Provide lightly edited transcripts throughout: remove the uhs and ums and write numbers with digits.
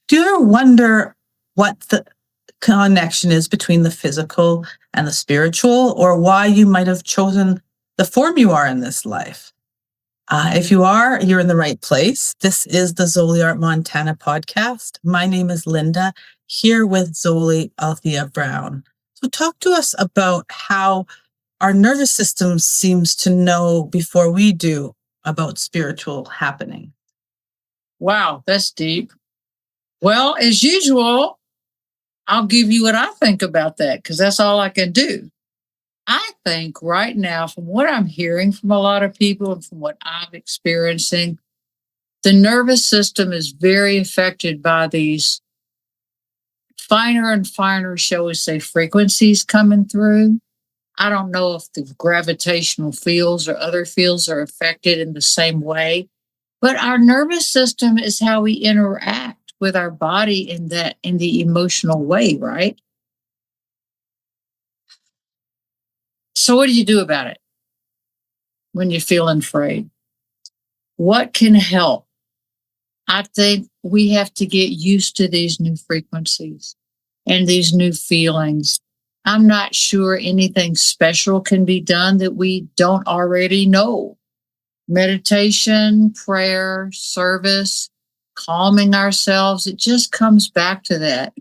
Do you ever wonder what the connection is between the physical and the spiritual, or why you might have chosen the form you are in this life? If you are, you're in the right place. This is the ZoliArt Montana podcast. My name is Linda, here with Zoli Althea Brown. So, talk to us about how our nervous system seems to know before we do about spiritual happening. Wow, that's deep. Well, as usual, I'll give you what I think about that because that's all I can do. I think right now, from what I'm hearing from a lot of people and from what I'm experiencing, the nervous system is very affected by these finer and finer, shall we say, frequencies coming through. I don't know if the gravitational fields or other fields are affected in the same way, but our nervous system is how we interact with our body in the emotional way, right? So what do you do about it when you're feeling afraid? What can help? I think we have to get used to these new frequencies and these new feelings. I'm not sure anything special can be done that we don't already know. Meditation, prayer, service, calming ourselves, it just comes back to that.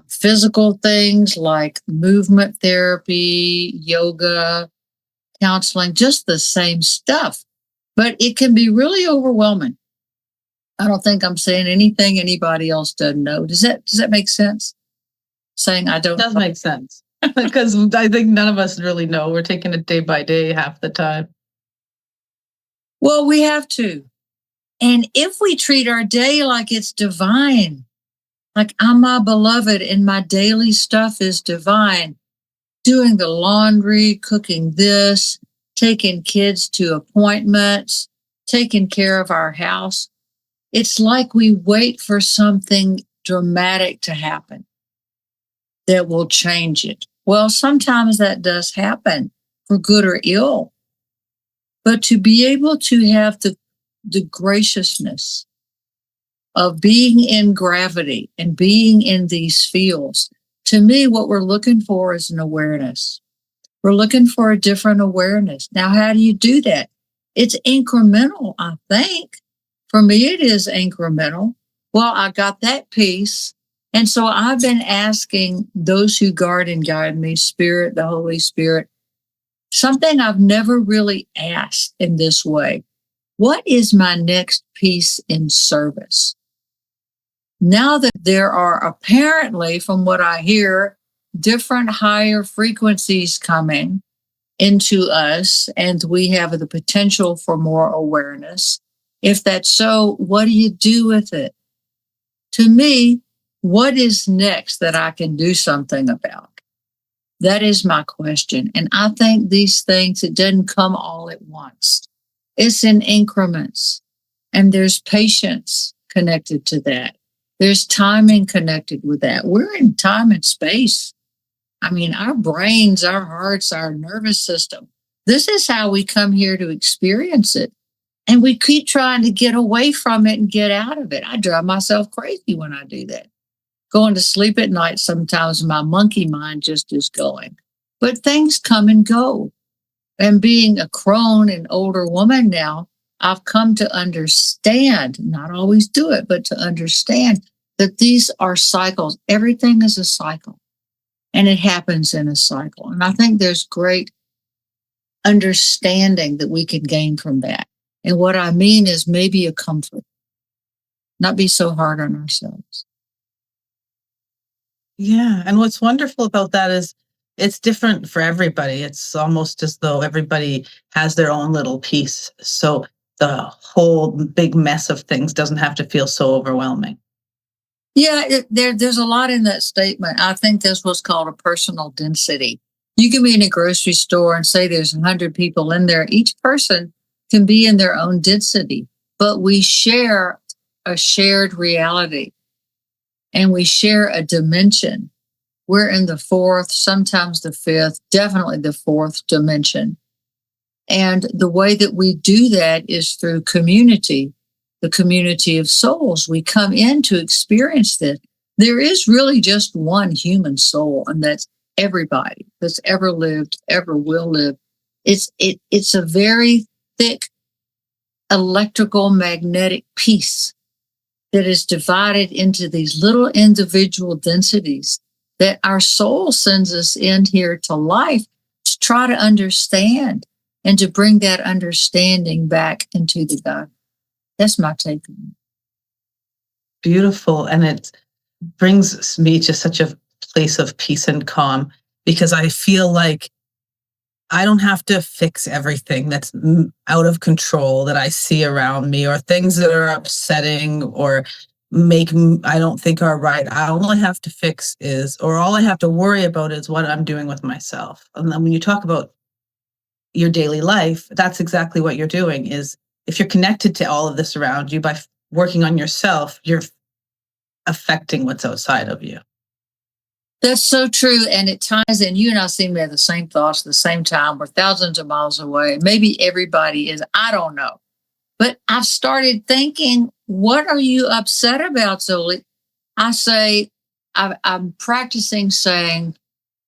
Physical things like movement therapy, yoga, counseling, just the same stuff. But it can be really overwhelming. I don't think I'm saying anything anybody else doesn't know. Does that make sense? Saying I don't. It does make sense because I think none of us really know. We're taking it day by day half the time. Well, we have to. And if we treat our day like it's divine, like I'm my beloved and my daily stuff is divine, doing the laundry, cooking this, taking kids to appointments, taking care of our house, it's like we wait for something dramatic to happen that will change it. Well, sometimes that does happen for good or ill. But to be able to have the graciousness of being in gravity and being in these fields, to me, what we're looking for is an awareness. We're looking for a different awareness. Now, how do you do that? It's incremental, I think. For me, it is incremental. Well, I got that piece. And so I've been asking those who guard and guide me, Spirit, the Holy Spirit, something I've never really asked in this way. What is my next piece in service? Now that there are apparently, from what I hear, different higher frequencies coming into us, and we have the potential for more awareness. If that's so, what do you do with it? To me, what is next that I can do something about? That is my question. And I think these things, it doesn't come all at once. It's in increments. And there's patience connected to that. There's timing connected with that. We're in time and space. I mean, our brains, our hearts, our nervous system, this is how we come here to experience it. And we keep trying to get away from it and get out of it. I drive myself crazy when I do that. Going to sleep at night, sometimes my monkey mind just is going. But things come and go. And being a crone and older woman now, I've come to understand, not always do it, but to understand that these are cycles. Everything is a cycle. And it happens in a cycle. And I think there's great understanding that we can gain from that. And what I mean is maybe a comfort, not be so hard on ourselves. Yeah. And what's wonderful about that is it's different for everybody. It's almost as though everybody has their own little piece. So the whole big mess of things doesn't have to feel so overwhelming. Yeah, there's a lot in that statement. I think that's what's called a personal density. You can be in a grocery store and say there's 100 people in there. Each person can be in their own density, but we share a shared reality and we share a dimension. We're in the fourth, sometimes the fifth, definitely the fourth dimension. And the way that we do that is through community. the community of souls. We come in to experience this. There is really just one human soul, and that's everybody that's ever lived, ever will live. It's a very thick electrical magnetic piece that is divided into these little individual densities that our soul sends us in here to life to try to understand and to bring that understanding back into the God. That's my take on it. Beautiful. And it brings me to such a place of peace and calm, because I feel like I don't have to fix everything that's out of control that I see around me, or things that are upsetting or I don't think are right. All I have to fix is, or all I have to worry about is what I'm doing with myself. And then when you talk about your daily life, that's exactly what you're doing. Is if you're connected to all of this around you by working on yourself, you're affecting what's outside of you. That's so true. And it ties in. You and I seem to have the same thoughts at the same time. We're thousands of miles away. Maybe everybody is. I don't know. But I've started thinking, what are you upset about, Zoli? I say, I'm practicing saying,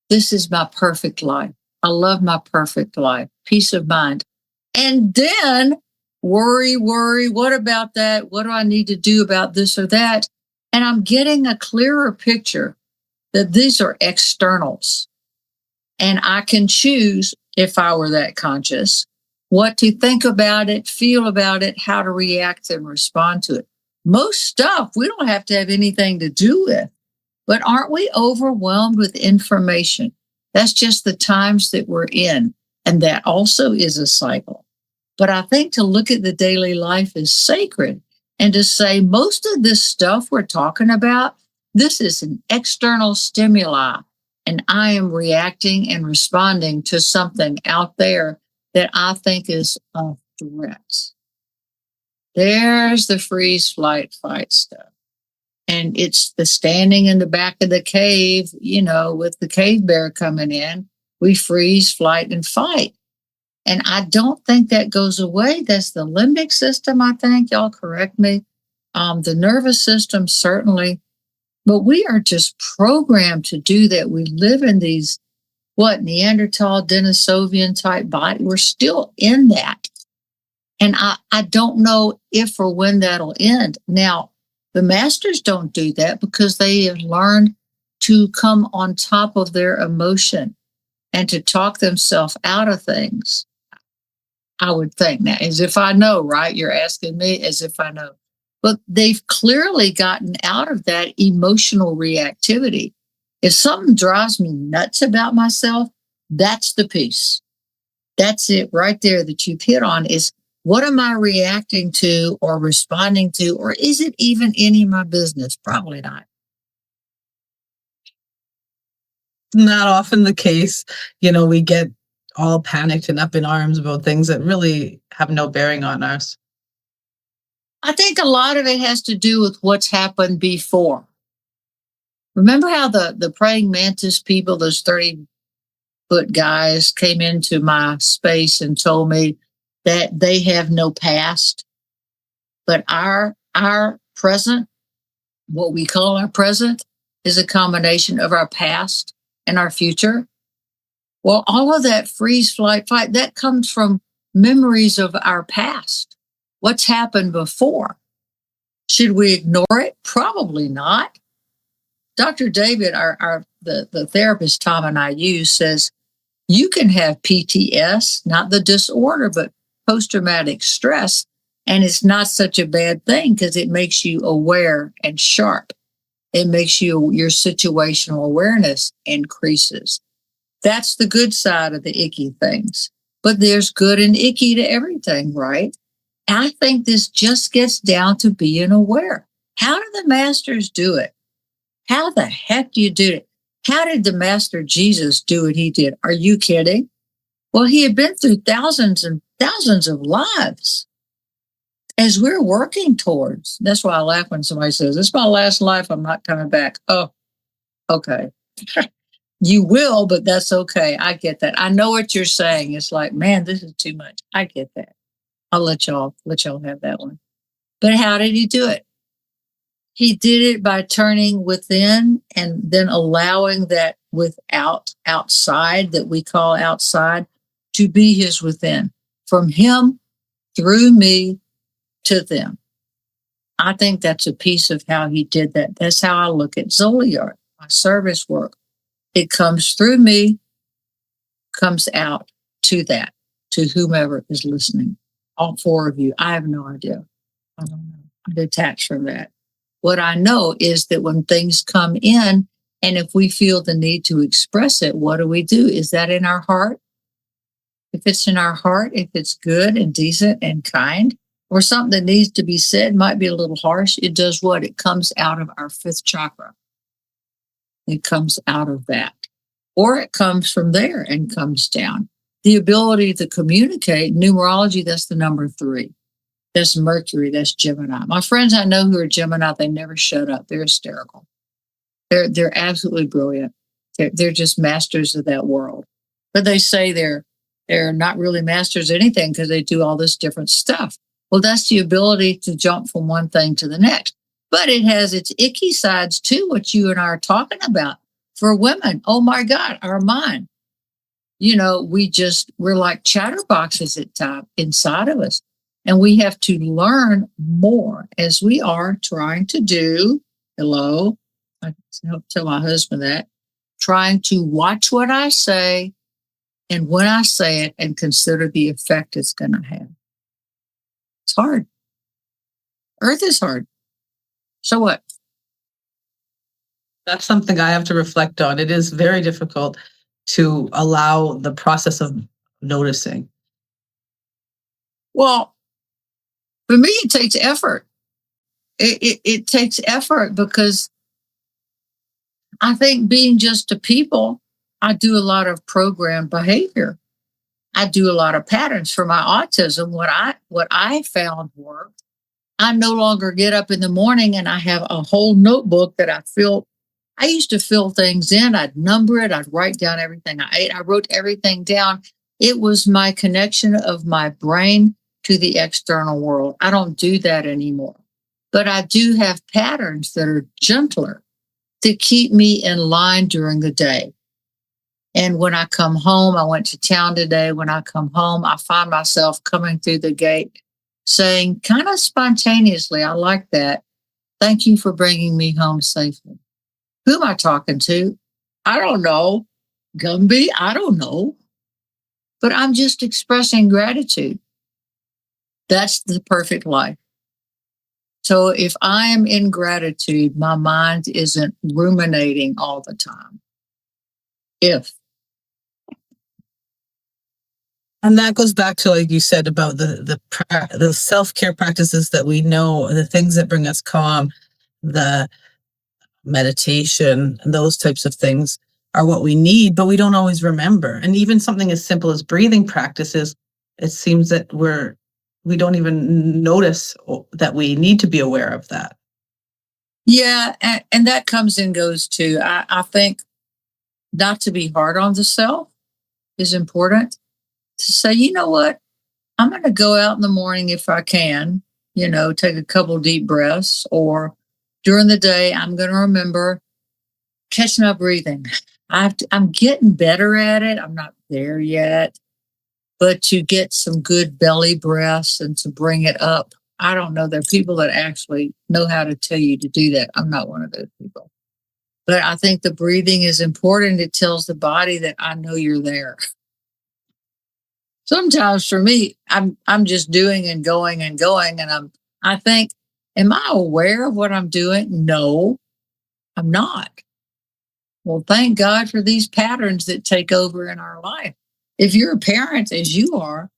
this is my perfect life. I love my perfect life. Peace of mind. And then worry. What about that? What do I need to do about this or that? And I'm getting a clearer picture that these are externals. And I can choose, if I were that conscious, what to think about it, feel about it, how to react and respond to it. Most stuff we don't have to have anything to do with, but aren't we overwhelmed with information? That's just the times that we're in. And that also is a cycle. But I think to look at the daily life as sacred and to say most of this stuff we're talking about, this is an external stimuli, and I am reacting and responding to something out there that I think is a threat. There's the freeze, flight, fight stuff. And it's the standing in the back of the cave, with the cave bear coming in. We freeze, flight, and fight. And I don't think that goes away. That's the limbic system, I think. Y'all correct me. The nervous system, certainly. But we are just programmed to do that. We live in these, Neanderthal, Denisovian type body. We're still in that. And I don't know if or when that'll end. Now, the masters don't do that because they have learned to come on top of their emotion and to talk themselves out of things. I would think now, as if I know, right? You're asking me as if I know. But they've clearly gotten out of that emotional reactivity. If something drives me nuts about myself, that's the piece. That's it right there that you've hit on, is what am I reacting to or responding to, or is it even any of my business? Probably not. Not often the case. We get all panicked and up in arms about things that really have no bearing on us. I think a lot of it has to do with what's happened before. Remember how the praying mantis people, those 30-foot guys, came into my space and told me that they have no past, but our present, what we call our present, is a combination of our past and our future. Well, all of that freeze, flight, fight, that comes from memories of our past. What's happened before? Should we ignore it? Probably not. Dr. David, the therapist Tom and I use, says you can have PTS, not the disorder, but post-traumatic stress, and it's not such a bad thing because it makes you aware and sharp. It makes your situational awareness increases. That's the good side of the icky things. But there's good and icky to everything, right? I think this just gets down to being aware. How do the masters do it? How the heck do you do it? How did the master Jesus do what he did? Are you kidding? Well, he had been through thousands and thousands of lives as we're working towards. That's why I laugh when somebody says, "This is my last life. I'm not coming back." Oh, okay. You will, but that's okay. I get that. I know what you're saying. It's like, man, this is too much. I get that. I'll let y'all have that one. But how did he do it? He did it by turning within and then allowing that outside that we call outside to be his within, from him through me to them. I think that's a piece of how he did that. That's how I look at ZoliArt, my service work. It comes through me, comes out to whomever is listening. All four of you. I have no idea. I don't know. I'm detached from that. What I know is that when things come in, and if we feel the need to express it, what do? Is that in our heart? If it's in our heart, if it's good and decent and kind, or something that needs to be said, might be a little harsh, it does what? It comes out of our fifth chakra. It comes out of that. Or it comes from there and comes down. The ability to communicate, numerology, that's the number 3. That's Mercury, that's Gemini. My friends I know who are Gemini, they never shut up. They're hysterical. They're absolutely brilliant. They're just masters of that world. But they say they're not really masters of anything because they do all this different stuff. Well, that's the ability to jump from one thing to the next. But it has its icky sides too, what you and I are talking about. For women, oh my God, our mind. We're like chatterboxes at times inside of us. And we have to learn more as we are trying to do. Hello, I tell my husband that. Trying to watch what I say and when I say it and consider the effect it's going to have. It's hard. Earth is hard. So what? That's something I have to reflect on. It is very difficult to allow the process of noticing. Well, for me, it takes effort. It takes effort because I think being just a people, I do a lot of programmed behavior. I do a lot of patterns for my autism. What I found worked. I no longer get up in the morning and I have a whole notebook that I fill. I used to fill things in. I'd number it. I'd write down everything I ate. I wrote everything down. It was my connection of my brain to the external world. I don't do that anymore. But I do have patterns that are gentler to keep me in line during the day. And when I come home, I went to town today. When I come home, I find myself coming through the gate saying kind of spontaneously, I like that. Thank you for bringing me home safely. Who am I talking to? I don't know. Gumby? I don't know. But I'm just expressing gratitude. That's the perfect life. So if I am in gratitude, my mind isn't ruminating all the time. And that goes back to, like you said, about the self-care practices that we know, the things that bring us calm, the meditation, those types of things are what we need, but we don't always remember. And even something as simple as breathing practices, it seems that we don't even notice that we need to be aware of that. Yeah, and that comes and goes too. I think not to be hard on the self is important. To say, you know what, I'm going to go out in the morning if I can, take a couple deep breaths, or during the day, I'm going to remember catch my breathing. I'm getting better at it. I'm not there yet, but to get some good belly breaths and to bring it up. I don't know. There are people that actually know how to tell you to do that. I'm not one of those people. But I think the breathing is important. It tells the body that I know you're there. Sometimes for me, I'm just doing and going, and I think, am I aware of what I'm doing? No, I'm not. Well, thank God for these patterns that take over in our life. If you're a parent, as you are,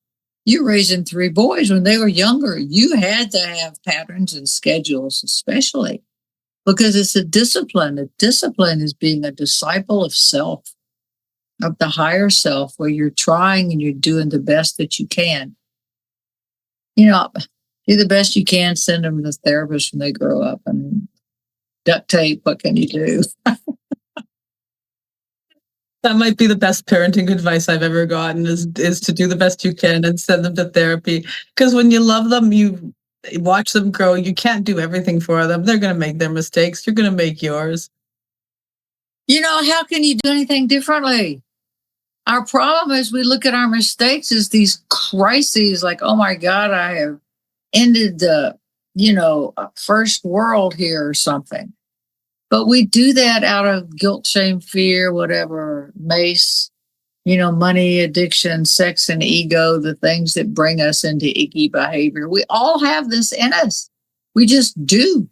you're raising 3 boys when they were younger. You had to have patterns and schedules, especially because it's a discipline. A discipline is being a disciple of self, of the higher self, where you're trying and you're doing the best that you can. Do the best you can, send them to the therapist when they grow up. I mean, duct tape, what can you do? That might be the best parenting advice I've ever gotten is to do the best you can and send them to therapy. Because when you love them, Watch them grow. You can't do everything for them. They're going to make their mistakes. You're going to make yours. How can you do anything differently? Our problem is we look at our mistakes as these crises like, oh my God, I have ended the, first world here or something. But we do that out of guilt, shame, fear, whatever, mace, money, addiction, sex, and ego, the things that bring us into icky behavior. We all have this in us. We just do.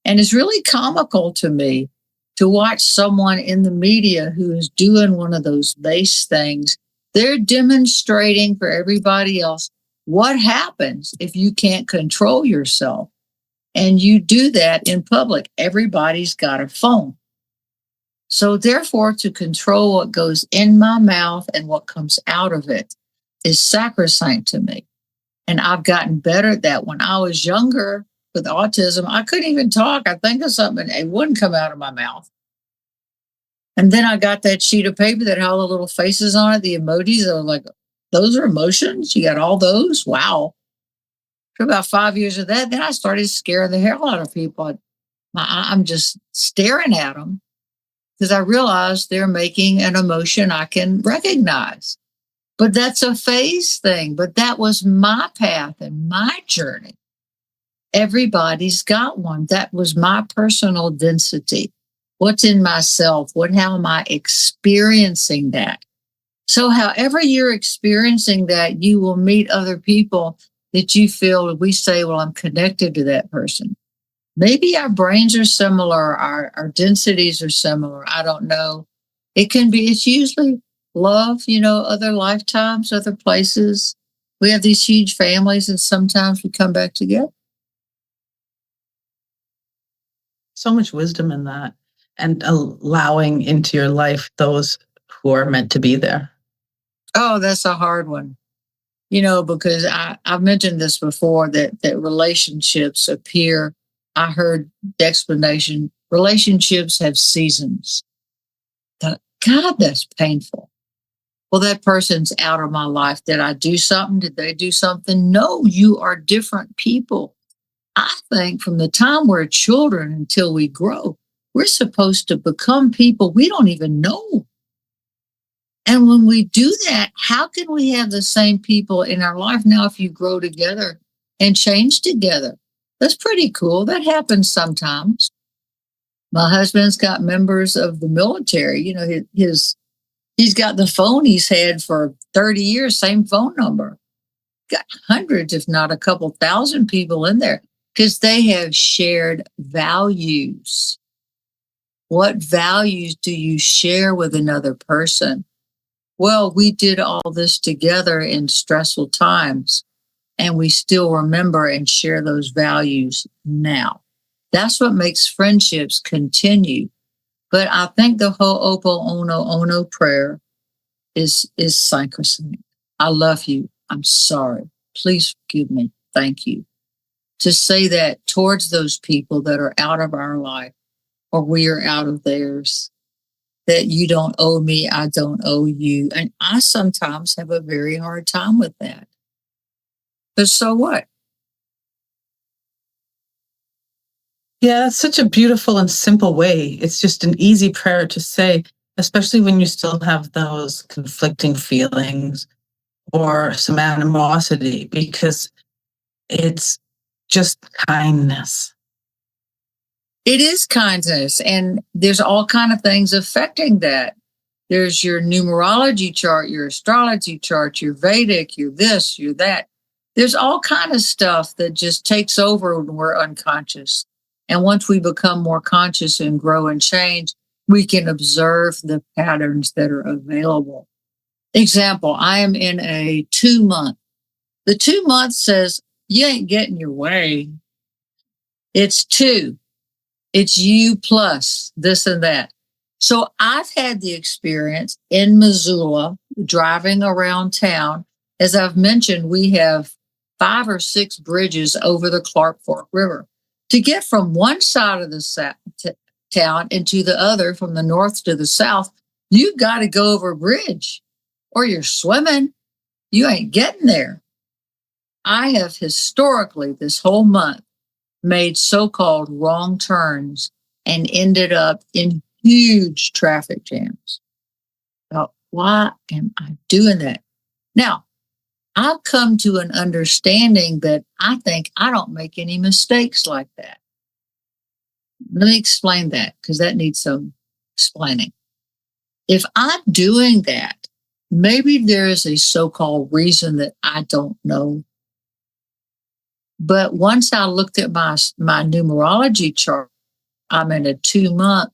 And it's really comical to me to watch someone in the media who is doing one of those base things. They're demonstrating for everybody else what happens if you can't control yourself. And you do that in public. Everybody's got a phone. So therefore, to control what goes in my mouth and what comes out of it is sacrosanct to me. And I've gotten better at that. When I was younger with autism, I couldn't even talk. I'd think of something, it wouldn't come out of my mouth. And then I got that sheet of paper that had all the little faces on it, the emojis. I was like, those are emotions? You got all those? Wow. For about 5 years of that, then I started scaring the hell out of people. I'm just staring at them because I realized they're making an emotion I can recognize. But that's a phase thing. But that was my path and my journey. Everybody's got one. That was my personal density. What's in myself? How am I experiencing that? So however you're experiencing that, you will meet other people that you feel, we say, well, I'm connected to that person. Maybe our brains are similar, our densities are similar. I don't know. It's usually love, other lifetimes, other places. We have these huge families and sometimes we come back together. So much wisdom in that, and allowing into your life those who are meant to be there. Oh, that's a hard one. Because I've mentioned this before, that relationships appear. I heard the explanation, relationships have seasons. God, that's painful. Well, that person's out of my life. Did I do something? Did they do something? No, you are different people. I think from the time we're children until we grow, we're supposed to become people we don't even know. And when we do that, how can we have the same people in our life now if you grow together and change together? That's pretty cool. That happens sometimes. My husband's got members of the military. He's got the phone he's had for 30 years, same phone number. Got hundreds, if not a couple thousand people in there because they have shared values. What values do you share with another person? Well, we did all this together in stressful times, and we still remember and share those values now. That's what makes friendships continue. But I think the Ho'oponopono prayer is synchronicity. I love you. I'm sorry. Please forgive me. Thank you. To say that towards those people that are out of our life or we are out of theirs, that you don't owe me, I don't owe you. And I sometimes have a very hard time with that. But so what? Yeah, that's such a beautiful and simple way. It's just an easy prayer to say, especially when you still have those conflicting feelings or some animosity, because it's just kindness. It is kindness, and there's all kind of things affecting that. There's your numerology chart, your astrology chart, your Vedic, your this, your that. There's all kind of stuff that just takes over when we're unconscious. And once we become more conscious and grow and change, we can observe the patterns that are available. Example, I am in a 2-month. The 2 months says, you ain't getting your way. It's 2. It's you plus this and that. So I've had the experience in Missoula, driving around town. As I've mentioned, we have 5 or 6 bridges over the Clark Fork River. To get from one side of the town into the other, from the north to the south, you've got to go over a bridge or you're swimming. You ain't getting there. I have historically this whole month made so-called wrong turns and ended up in huge traffic jams. Now, why am I doing that? Now, I've come to an understanding that I think I don't make any mistakes like that. Let me explain that, because that needs some explaining. If I'm doing that, maybe there is a so-called reason that I don't know. But once I looked at my numerology chart, I'm in a 2-month.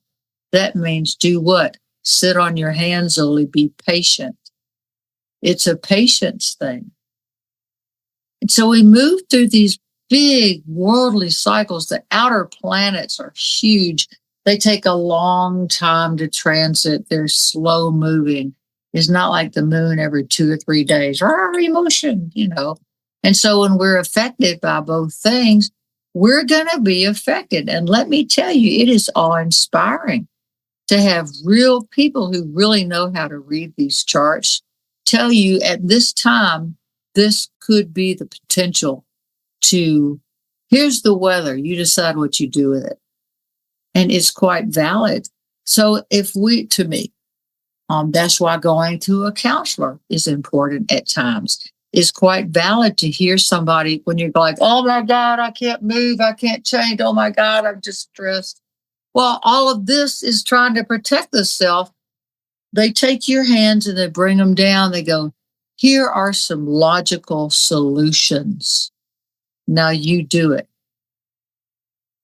That means do what? Sit on your hands, Zoli, be patient. It's a patience thing. And so we move through these big worldly cycles. The outer planets are huge. They take a long time to transit. They're slow moving. It's not like the moon every 2 or 3 days, or emotion, And so when we're affected by both things, we're going to be affected. And let me tell you, it is awe-inspiring to have real people who really know how to read these charts tell you at this time, this could be the potential to, here's the weather, you decide what you do with it. And it's quite valid. So to me, that's why going to a counselor is important at times. It's quite valid to hear somebody when you're like, oh my God, I can't move, I can't change. Oh my God, I'm just stressed. Well, all of this is trying to protect the self. They take your hands and they bring them down. They go, here are some logical solutions. Now you do it.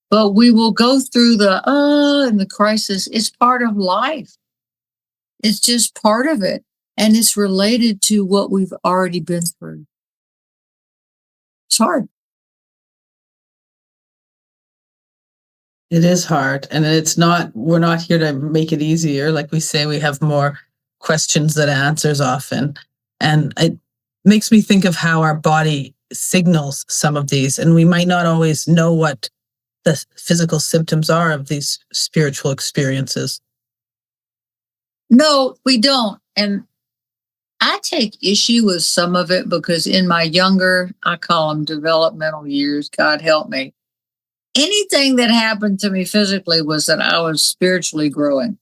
But we will go through and the crisis. It's part of life. It's just part of it. And it's related to what we've already been through. It's hard. It is hard. And we're not here to make it easier. Like we say, we have more questions than answers often. And it makes me think of how our body signals some of these. And we might not always know what the physical symptoms are of these spiritual experiences. No, we don't. And I take issue with some of it because in my younger, I call them developmental years, God help me, anything that happened to me physically was that I was spiritually growing.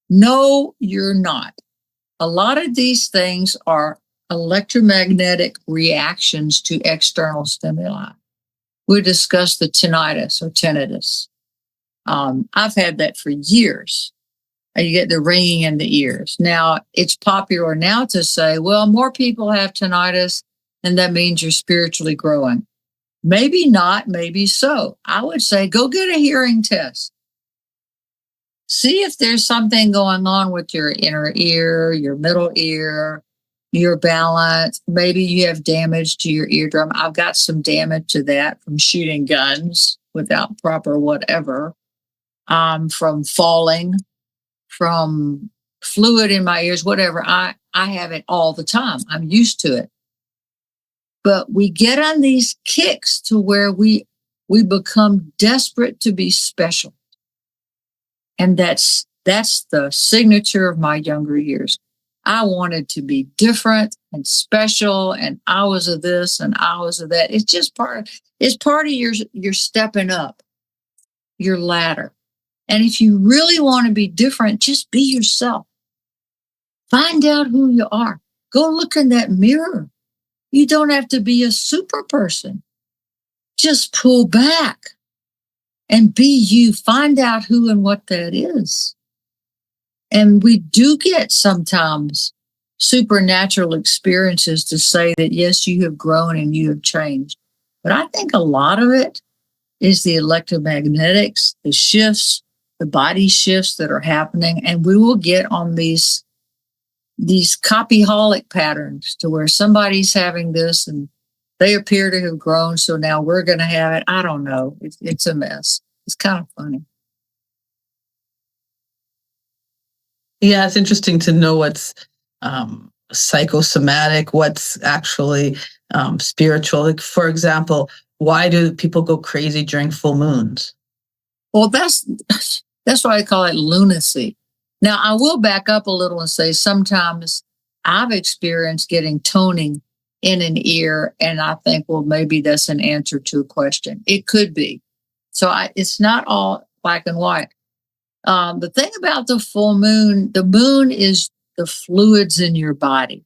No, you're not. A lot of these things are electromagnetic reactions to external stimuli. We discussed the tinnitus or tinnitus. I've had that for years. You get the ringing in the ears. Now, it's popular now to say, well, more people have tinnitus, and that means you're spiritually growing. Maybe not, maybe so. I would say go get a hearing test. See if there's something going on with your inner ear, your middle ear, your balance. Maybe you have damage to your eardrum. I've got some damage to that from shooting guns without proper whatever, from falling, from fluid in my ears, whatever. I have it all the time. I'm used to it. But we get on these kicks to where we become desperate to be special. And that's the signature of my younger years. I wanted to be different and special, and I was of this and I was of that. It's just part of your stepping up your ladder. And if you really want to be different, just be yourself. Find out who you are. Go look in that mirror. You don't have to be a super person. Just pull back and be you. Find out who and what that is. And we do get sometimes supernatural experiences to say that, yes, you have grown and you have changed. But I think a lot of it is the electromagnetics, the shifts, the body shifts that are happening. And we will get on these copyholic patterns to where somebody's having this and they appear to have grown. So now we're going to have it. I don't know. It's a mess. It's kind of funny. Yeah, it's interesting to know what's psychosomatic, what's actually spiritual. Like, for example, why do people go crazy during full moons? Well, that's why I call it lunacy. Now, I will back up a little and say sometimes I've experienced getting toning in an ear, and I think, well, maybe that's an answer to a question. It could be. So it's not all black and white. The thing about the full moon, the moon is the fluids in your body.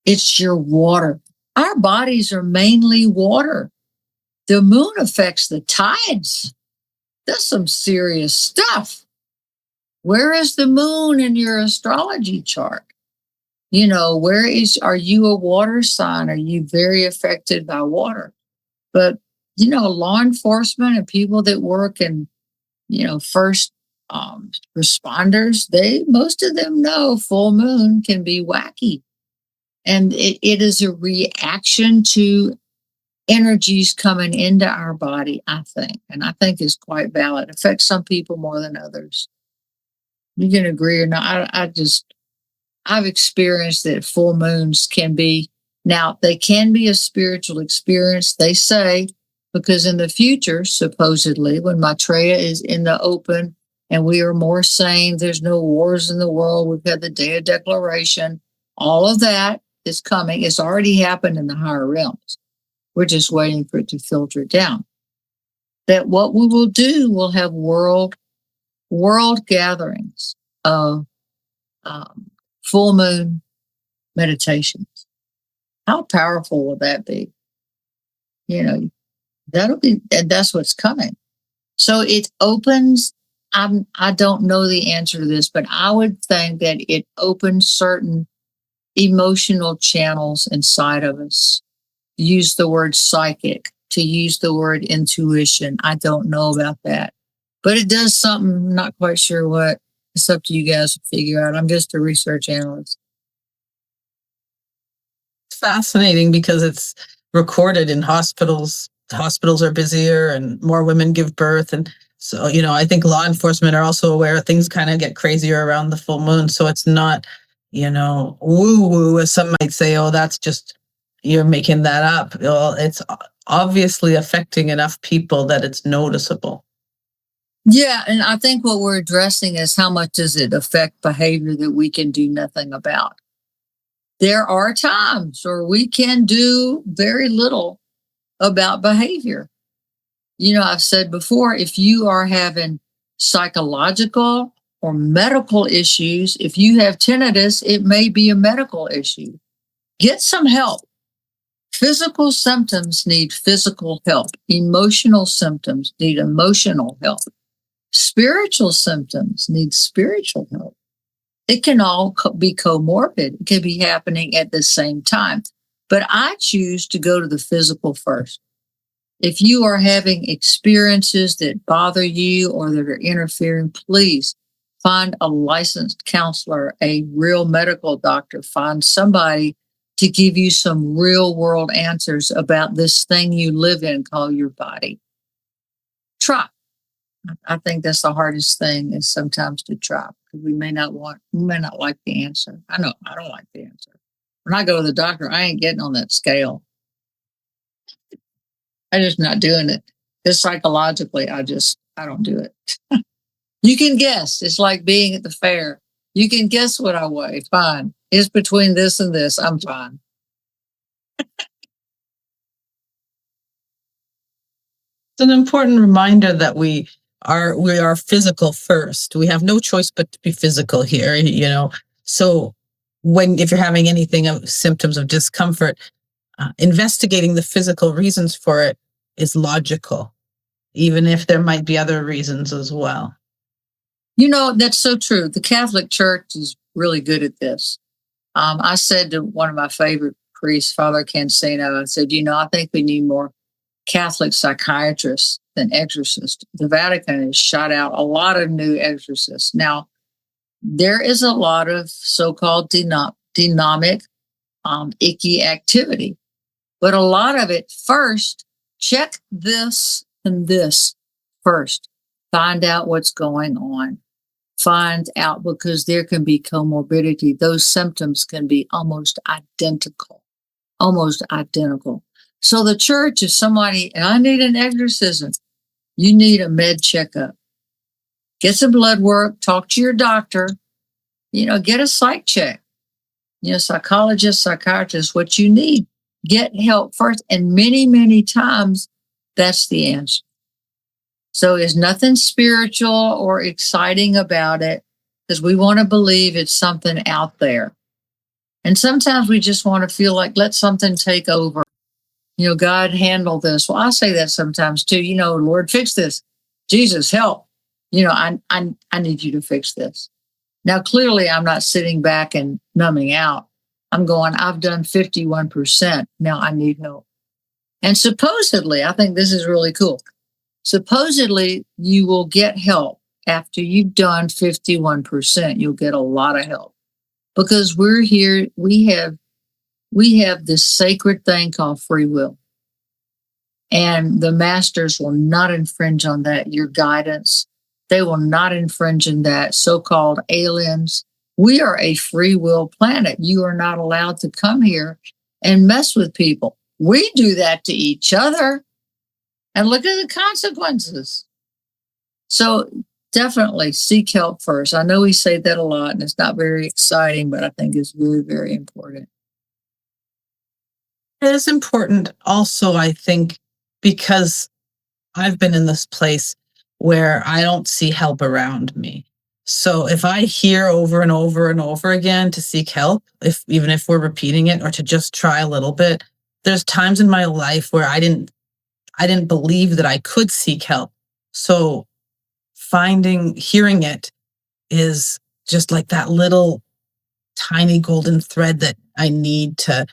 It's your water. Our bodies are mainly water. The moon affects the tides. That's some serious stuff. Where is the moon in your astrology chart? Are you a water sign? Are you very affected by water? But, law enforcement and people that work in, first responders, most of them know full moon can be wacky. And it is a reaction to energies coming into our body, I think. And I think is quite valid. It affects some people more than others. You can agree or not. I've experienced that full moons can be, now they can be a spiritual experience, they say, because in the future, supposedly, when Maitreya is in the open and we are more sane, there's no wars in the world, we've had the Day of Declaration, all of that is coming. It's already happened in the higher realms. We're just waiting for it to filter down. That what we will do, we'll have world gatherings of full moon meditations. How powerful will that be? That'll be, and that's what's coming. So it opens, I don't know the answer to this, but I would think that it opens certain emotional channels inside of us. Use the word psychic, to use the word intuition. I don't know about that, but it does something, I'm not quite sure what. It's up to you guys to figure out. I'm just a research analyst. It's fascinating because it's recorded in hospitals. Hospitals are busier and more women give birth. And so, I think law enforcement are also aware things kind of get crazier around the full moon. So it's not, woo-woo, as some might say, oh, that's just, you're making that up. Well, it's obviously affecting enough people that it's noticeable. Yeah, and I think what we're addressing is how much does it affect behavior that we can do nothing about. There are times where we can do very little about behavior. I've said before, if you are having psychological or medical issues, if you have tinnitus, it may be a medical issue. Get some help. Physical symptoms need physical help. Emotional symptoms need emotional help. Spiritual symptoms need spiritual help. It can all be comorbid. It can be happening at the same time. But I choose to go to the physical first. If you are having experiences that bother you or that are interfering, please find a licensed counselor, a real medical doctor. Find somebody to give you some real world answers about this thing you live in called your body. Try. I think that's the hardest thing, is sometimes to try, because we may not like the answer. I know I don't like the answer. When I go to the doctor, I ain't getting on that scale. I'm just not doing it. Just psychologically, I don't do it. You can guess. It's like being at the fair. You can guess what I weigh. Fine. It's between this and this. I'm fine. It's an important reminder that we are physical first. We have no choice but to be physical here, So if you're having anything of symptoms of discomfort, investigating the physical reasons for it is logical, even if there might be other reasons as well. That's so true. The Catholic Church is really good at this. I said to one of my favorite priests, Father Cancino, I said, I think we need more Catholic psychiatrists than exorcists. The Vatican has shot out a lot of new exorcists. Now, there is a lot of so-called dynamic, icky activity, but a lot of it, first, check this and this first. Find out what's going on. Find out, because there can be comorbidity. Those symptoms can be almost identical. So the church is somebody, and I need an exorcism. You need a med checkup. Get some blood work, talk to your doctor, get a psych check. psychologists, psychiatrists, what you need, get help first. And many, many times that's the answer. So there's nothing spiritual or exciting about it because we want to believe it's something out there. And sometimes we just want to feel like, let something take over. God handle this. Well, I say that sometimes too, Lord, fix this. Jesus, help. I need you to fix this. Now, clearly, I'm not sitting back and numbing out. I'm going, I've done 51%. Now I need help. And supposedly, I think this is really cool. Supposedly, you will get help after you've done 51%. You'll get a lot of help because we're here. We have this sacred thing called free will. And the masters will not infringe on that, your guidance. They will not infringe on that, so-called aliens. We are a free will planet. You are not allowed to come here and mess with people. We do that to each other. And look at the consequences. So definitely seek help first. I know we say that a lot and it's not very exciting, but I think it's very, very important. It is important also, I think, because I've been in this place where I don't see help around me. So if I hear over and over and over again to seek help, even if we're repeating it or to just try a little bit, there's times in my life where I didn't believe that I could seek help. So hearing it is just like that little tiny golden thread that I need to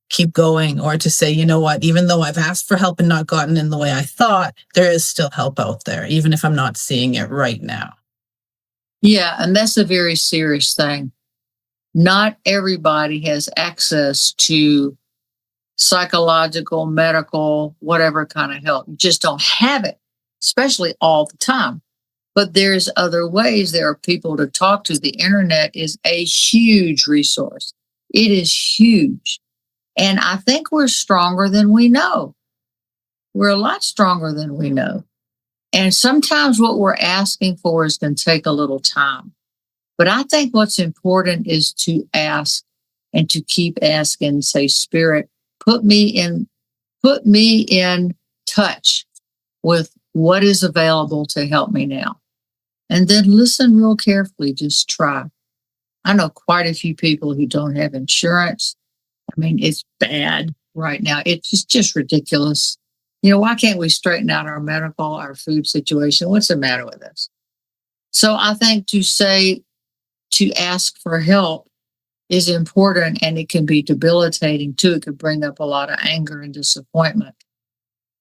keep going, or to say, you know what, even though I've asked for help and not gotten in the way I thought, there is still help out there, even if I'm not seeing it right now. Yeah, and that's a very serious thing. Not everybody has access to psychological, medical, whatever kind of help. You just don't have it, especially all the time. But there's other ways. There are people to talk to. The internet is a huge resource. It is huge. And I think we're stronger than we know. We're a lot stronger than we know. And sometimes what we're asking for is going to take a little time. But I think what's important is to ask and to keep asking, say, Spirit, put me in touch with what is available to help me now. And then listen real carefully, just try. I know quite a few people who don't have insurance. I mean, it's bad right now. It's just ridiculous. Why can't we straighten out our medical, our food situation? What's the matter with us? So I think to ask for help is important, and it can be debilitating too. It could bring up a lot of anger and disappointment.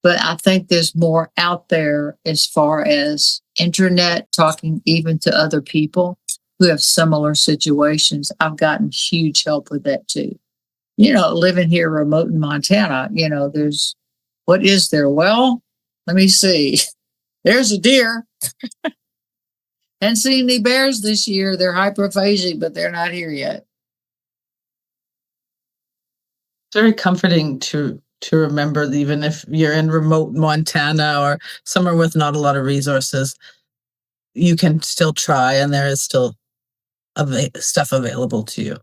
But I think there's more out there as far as internet, talking even to other people who have similar situations. I've gotten huge help with that too. Living here remote in Montana, what is there? Well, let me see. There's a deer. Haven't seen any bears this year. They're hyperphagic, but they're not here yet. It's very comforting to remember, even if you're in remote Montana or somewhere with not a lot of resources, you can still try, and there is still stuff available to you.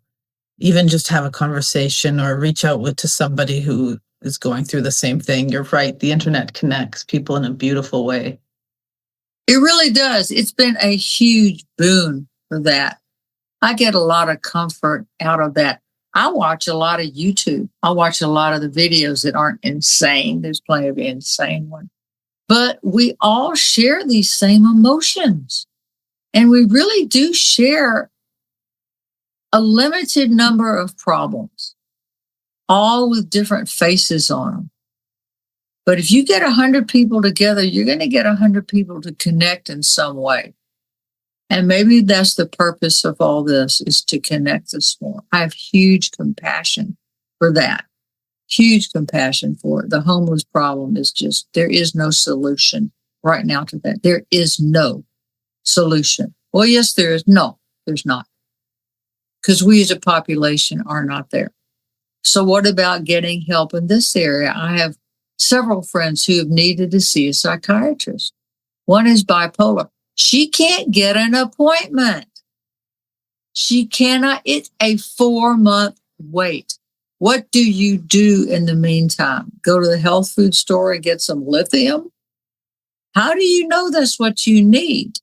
Even just have a conversation or reach out to somebody who is going through the same thing. You're right. The internet connects people in a beautiful way. It really does. It's been a huge boon for that. I get a lot of comfort out of that. I watch a lot of YouTube. I watch a lot of the videos that aren't insane. There's plenty of insane ones. But we all share these same emotions. And we really do share a limited number of problems, all with different faces on them. But if you get 100 people together, you're going to get 100 people to connect in some way. And maybe that's the purpose of all this, is to connect us more. I have huge compassion for that. Huge compassion for it. The homeless problem is just, there is no solution right now to that. There is no solution. Well, yes, there is. No, there's not. Because we as a population are not there. So what about getting help in this area? I have several friends who have needed to see a psychiatrist. One is bipolar. She can't get an appointment. She cannot, it's a 4-month wait. What do you do in the meantime? Go to the health food store and get some lithium? How do you know that's what you need?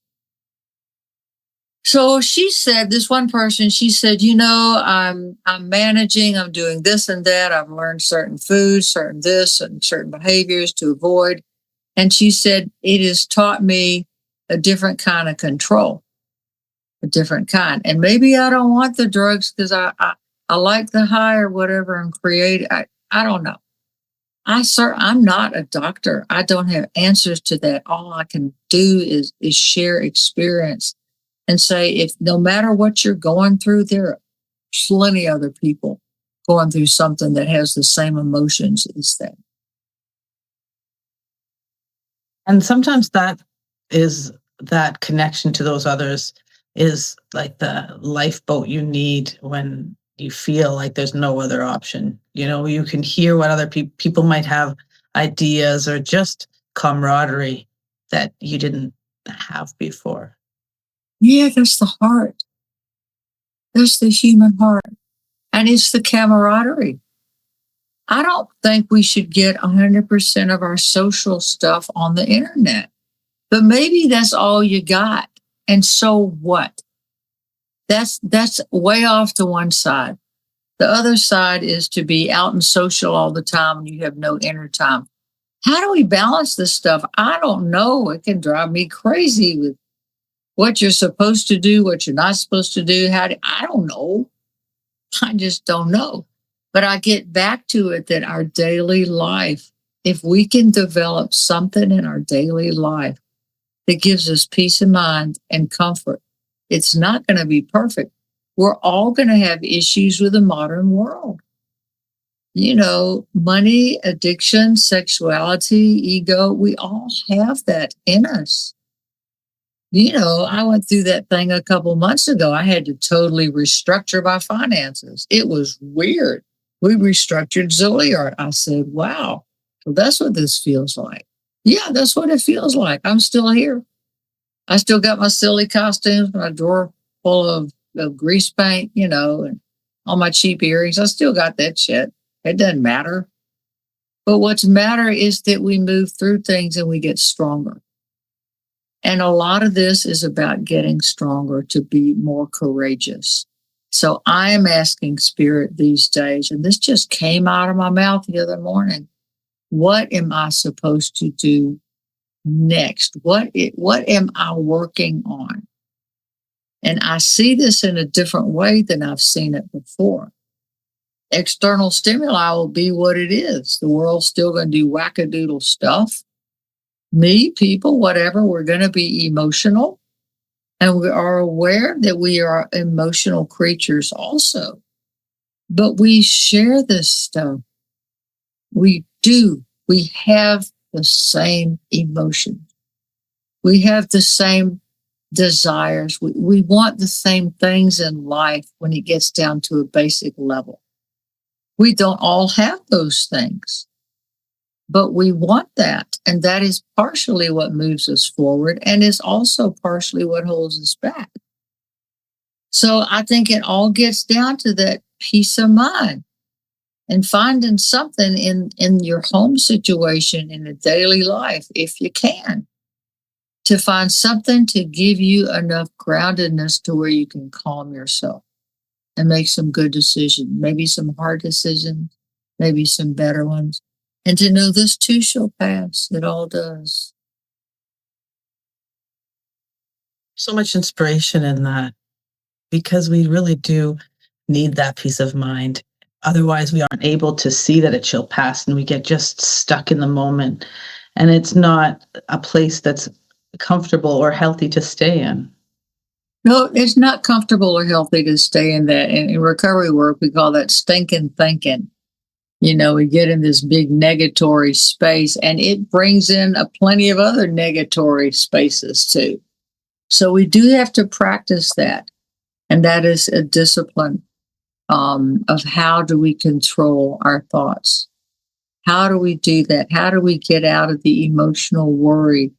So she said, this one person, she said, I'm managing, I'm doing this and that. I've learned certain foods, certain this, and certain behaviors to avoid. And she said, it has taught me a different kind of control, a different kind. And maybe I don't want the drugs because I like the high or whatever and create. I don't know. I'm not a doctor. I don't have answers to that. All I can do is share experience and say, if no matter what you're going through, there are plenty other people going through something that has the same emotions as that. And sometimes that connection to those others is like the lifeboat you need when you feel like there's no other option. You can hear what other people might have ideas or just camaraderie that you didn't have before. Yeah, that's the heart. That's the human heart. And it's the camaraderie. I don't think we should get 100% of our social stuff on the internet, but maybe that's all you got. And so what? That's way off to one side. The other side is to be out and social all the time and you have no inner time. How do we balance this stuff? I don't know. It can drive me crazy with what you're supposed to do, what you're not supposed to do. I don't know. I just don't know. But I get back to it that our daily life, if we can develop something in our daily life that gives us peace of mind and comfort, it's not going to be perfect. We're all going to have issues with the modern world. Money, addiction, sexuality, ego, we all have that in us. I went through that thing a couple months ago. I had to totally restructure my finances. It was weird. We restructured ZoliArt. I said, wow, well, that's what this feels like. Yeah, that's what it feels like. I'm still here. I still got my silly costumes, my drawer full of grease paint, and all my cheap earrings. I still got that shit. It doesn't matter. But what's matter is that we move through things and we get stronger. And a lot of this is about getting stronger to be more courageous. So I am asking Spirit these days, and this just came out of my mouth the other morning. What am I supposed to do next? What am I working on? And I see this in a different way than I've seen it before. External stimuli will be what it is. The world's still going to do wackadoodle stuff. Me, people, whatever, we're going to be emotional. And we are aware that we are emotional creatures also. But we share this stuff. We do. We have the same emotions. We have the same desires. We want the same things in life when it gets down to a basic level. We don't all have those things, but we want that. And that is partially what moves us forward and is also partially what holds us back. So I think it all gets down to that peace of mind and finding something in your home situation, in the daily life, if you can, to find something to give you enough groundedness to where you can calm yourself and make some good decisions, maybe some hard decisions, maybe some better ones. And to know this too shall pass. It all does. So much inspiration in that, because we really do need that peace of mind. Otherwise, we aren't able to see that it shall pass and we get just stuck in the moment. And it's not a place that's comfortable or healthy to stay in. No, it's not comfortable or healthy to stay in that. In recovery work, we call that stinking thinking. We get in this big negatory space and it brings in plenty of other negatory spaces too. So we do have to practice that. And that is a discipline of how do we control our thoughts? How do we do that? How do we get out of the emotional worry?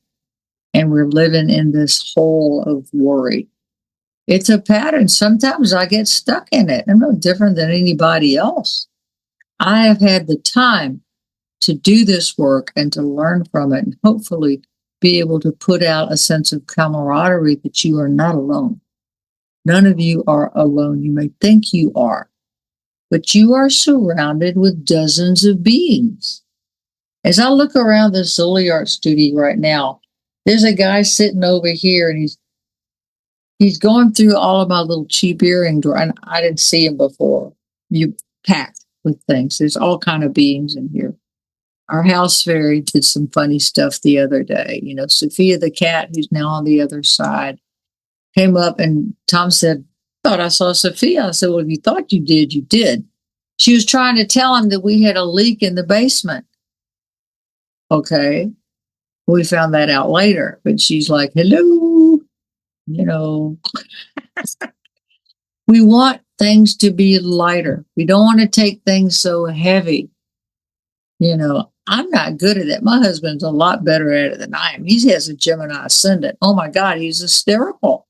And we're living in this hole of worry. It's a pattern. Sometimes I get stuck in it. I'm no different than anybody else. I have had the time to do this work and to learn from it and hopefully be able to put out a sense of camaraderie that you are not alone. None of you are alone. You may think you are, but you are surrounded with dozens of beings. As I look around the ZoliArt studio right now, there's a guy sitting over here and he's going through all of my little cheap earring drawer, and I didn't see him before. You packed with things. There's all kind of beings in here. Our house fairy did some funny stuff the other day. Sophia the cat, who's now on the other side, came up and Tom said, "Thought I saw Sophia." I said, "Well, if you thought you did, you did." She was trying to tell him that we had a leak in the basement. Okay. We found that out later, but she's like, "Hello." We want things to be lighter. We don't want to take things so heavy. I'm not good at it. My husband's a lot better at it than I am. He has a Gemini ascendant. Oh my God, he's hysterical.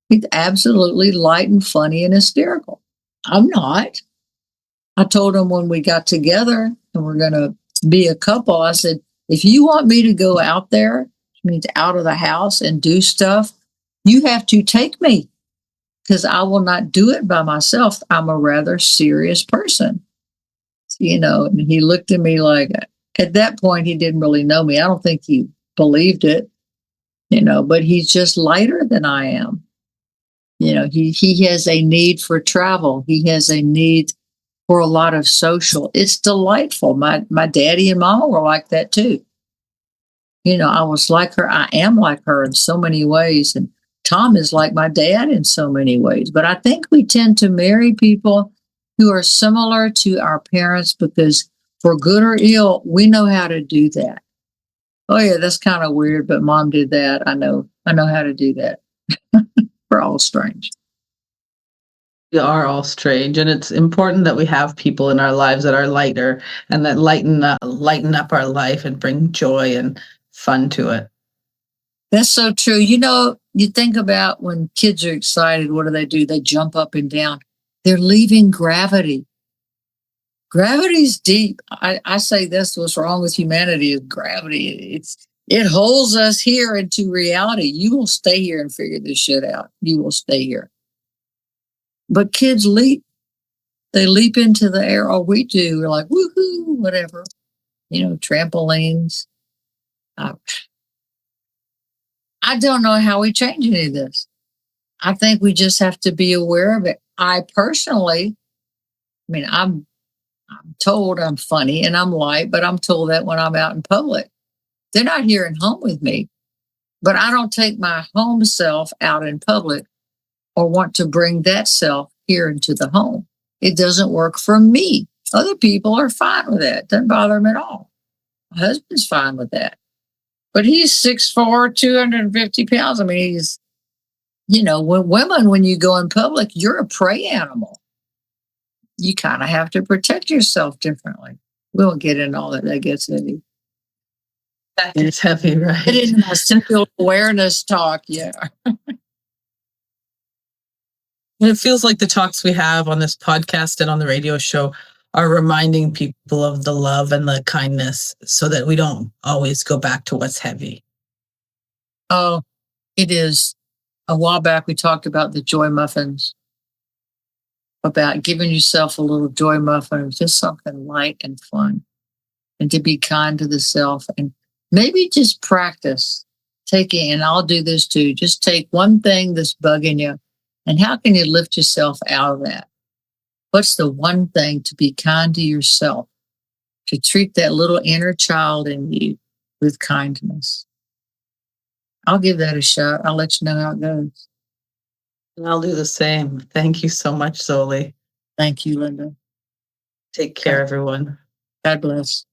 He's absolutely light and funny and hysterical. I'm not. I told him when we got together and we're going to be a couple, I said, if you want me to go out there, which means out of the house and do stuff, you have to take me because I will not do it by myself. I'm a rather serious person. And he looked at me like, at that point, he didn't really know me. I don't think he believed it, but he's just lighter than I am. He has a need for travel. He has a need for a lot of social. It's delightful. My daddy and mama were like that too. I was like her. I am like her in so many ways. And Tom is like my dad in so many ways. But I think we tend to marry people who are similar to our parents because for good or ill, we know how to do that. Oh yeah, that's kind of weird, but mom did that. I know how to do that. We're all strange. We are all strange, and it's important that we have people in our lives that are lighter and that lighten up our life and bring joy and fun to it. That's so true. You think about when kids are excited, what do? They jump up and down. They're leaving gravity. Gravity's deep. I say that's what's wrong with humanity is gravity. It holds us here into reality. You will stay here and figure this shit out. You will stay here. But kids leap. They leap into the air. Oh, we do. We're like, woohoo, whatever. Trampolines. I don't know how we change any of this. I think we just have to be aware of it. I personally, I'm told I'm funny and I'm light, but I'm told that when I'm out in public. They're not here at home with me, but I don't take my home self out in public or want to bring that self here into the home. It doesn't work for me. Other people are fine with that. Doesn't bother them at all. My husband's fine with that. But he's 6'4", 250 pounds. He's, when you go in public, you're a prey animal. You kind of have to protect yourself differently. We won't get into all that. That gets heavy. That gets heavy, right? Get into my simple awareness talk, yeah. It feels like the talks we have on this podcast and on the radio show are reminding people of the love and the kindness so that we don't always go back to what's heavy. Oh, it is. A while back, we talked about the joy muffins, about giving yourself a little joy muffin, just something light and fun, and to be kind to the self. And maybe just practice taking, and I'll do this too, just take one thing that's bugging you, and how can you lift yourself out of that? What's the one thing to be kind to yourself, to treat that little inner child in you with kindness? I'll give that a shot. I'll let you know how it goes. And I'll do the same. Thank you so much, Zoli. Thank you, Linda. Take care, everyone. God bless.